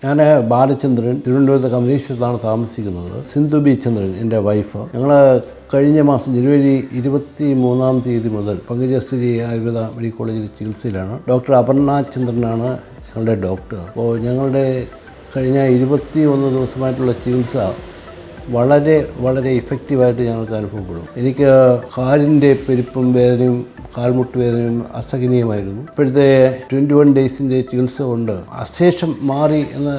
ഞാൻ ബാലചന്ദ്രൻ, തിരുവനന്തപുരത്ത് കമലേശ്വരത്താണ് താമസിക്കുന്നത്. സിന്ധു ബി ചന്ദ്രൻ എൻ്റെ വൈഫ്. ഞങ്ങൾ കഴിഞ്ഞ മാസം ജനുവരി 23 മുതൽ പങ്കജശ്രീ ആയുർവേദ മെഡിക്കൽ കോളേജിൽ ചികിത്സയിലാണ്. ഡോക്ടർ അപർണ ചന്ദ്രനാണ് ഞങ്ങളുടെ ഡോക്ടർ. അപ്പോൾ ഞങ്ങളുടെ കഴിഞ്ഞ 21 ദിവസമായിട്ടുള്ള ചികിത്സ വളരെ ഇഫക്റ്റീവായിട്ട് ഞങ്ങൾക്ക് അനുഭവപ്പെടും. എനിക്ക് കാലിൻ്റെ പെരുപ്പും വേദനയും കാൽമുട്ട് വേദനയും അസഹനീയമായിരുന്നു. ഇപ്പോഴത്തെ 21 ഡേയ്സിൻ്റെ ചികിത്സ കൊണ്ട് അശേഷം മാറി എന്ന്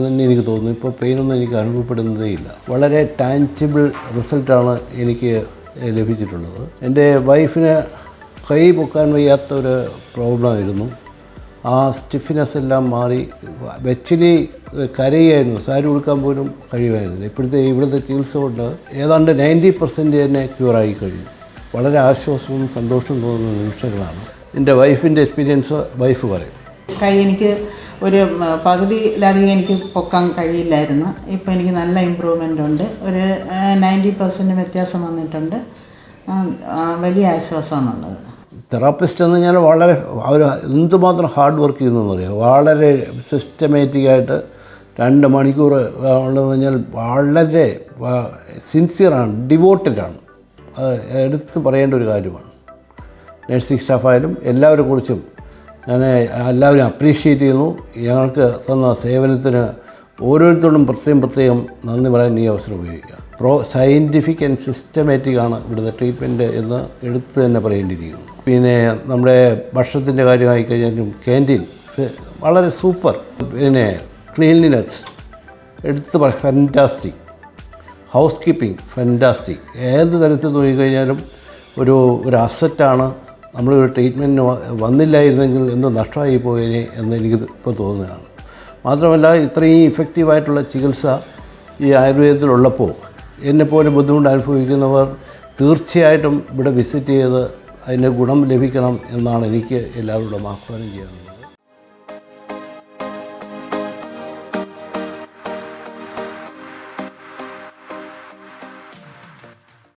തന്നെ എനിക്ക് തോന്നുന്നു. ഇപ്പോൾ പെയിനൊന്നും എനിക്ക് അനുഭവപ്പെടുന്നതേ ഇല്ല. വളരെ ടാഞ്ചിബിൾ റിസൾട്ടാണ് എനിക്ക് ലഭിച്ചിട്ടുള്ളത്. എൻ്റെ വൈഫിന് കൈ പൊക്കാൻ വയ്യാത്ത ഒരു പ്രോബ്ലമായിരുന്നു. ആ സ്റ്റിഫ്നെസ് എല്ലാം മാറി വെച്ചിലി കരയായിരുന്നു, സാരി ഉടുക്കാൻ പോലും കഴിയുമായിരുന്നില്ല. ഇവിടുത്തെ ചികിത്സ കൊണ്ട് ഏതാണ്ട് 90% തന്നെ ക്യൂറായി കഴിഞ്ഞു. വളരെ ആശ്വാസവും സന്തോഷവും തോന്നുന്ന നിമിഷങ്ങളാണ്. എൻ്റെ വൈഫിൻ്റെ എക്സ്പീരിയൻസ് വൈഫ് പറയും. കൈ എനിക്ക് ഒരു പകുതിയിലധികം എനിക്ക് പൊക്കാൻ കഴിയില്ലായിരുന്നു. ഇപ്പോൾ എനിക്ക് നല്ല ഇമ്പ്രൂവ്മെൻ്റ് ഉണ്ട്. ഒരു 90% വ്യത്യാസം വന്നിട്ടുണ്ട്. വലിയ ആശ്വാസമാണുള്ളത്. തെറാപ്പിസ്റ്റ് എന്ന് പറഞ്ഞാൽ അവർ എന്തുമാത്രം ഹാർഡ് വർക്ക് ചെയ്യുന്നതെന്ന് പറയാം. വളരെ സിസ്റ്റമാറ്റിക്കായിട്ട് 2 മണിക്കൂർ ഉള്ളതെന്ന് പറഞ്ഞാൽ വളരെ സിൻസിയറാണ്, ഡിവോട്ടഡാണ്. അത് എടുത്ത് പറയേണ്ട ഒരു കാര്യമാണ്. നഴ്സിംഗ് സ്റ്റാഫായാലും എല്ലാവരെ കുറിച്ചും ഞാൻ എല്ലാവരും അപ്രീഷിയേറ്റ് ചെയ്യുന്നു. ഞങ്ങൾക്ക് തന്ന സേവനത്തിന് ഓരോരുത്തരോടും പ്രത്യേകം നന്ദി പറയാൻ ഈ അവസരം ഉപയോഗിക്കുക. സയൻറ്റിഫിക് ആൻഡ് സിസ്റ്റമാറ്റിക്കാണ് ഇവിടുത്തെ ട്രീറ്റ്മെൻറ്റ് എന്ന് എടുത്ത് തന്നെ പറയേണ്ടിയിരിക്കുന്നു. പിന്നെ നമ്മുടെ ഭക്ഷണത്തിൻ്റെ കാര്യമായി കഴിഞ്ഞാലും ക്യാൻറ്റീൻ വളരെ സൂപ്പർ. പിന്നെ ക്ലീൻലിനെസ് എടുത്ത് ഫാൻറ്റാസ്റ്റിക്. House keeping fantastic. ഏത് തരത്തിൽ നോക്കിക്കഴിഞ്ഞാലും ഒരു അസറ്റാണ്. നമ്മളൊരു ട്രീറ്റ്മെൻറ്റിന് വന്നില്ലായിരുന്നെങ്കിൽ എന്ത് നഷ്ടമായി പോയേനെ എന്ന് എനിക്ക് ഇപ്പോൾ തോന്നുകയാണ്. മാത്രമല്ല ഇത്രയും ഇഫക്റ്റീവായിട്ടുള്ള ചികിത്സ ഈ ആയുർവേദത്തിലുള്ളപ്പോൾ എന്നെപ്പോലെ ബുദ്ധിമുട്ട് അനുഭവിക്കുന്നവർ തീർച്ചയായിട്ടും ഇവിടെ വിസിറ്റ് ചെയ്ത് അതിൻ്റെ ഗുണം ലഭിക്കണം എന്നാണ് എനിക്ക് എല്ലാവരോടും ആഹ്വാനം ചെയ്യുന്നത്.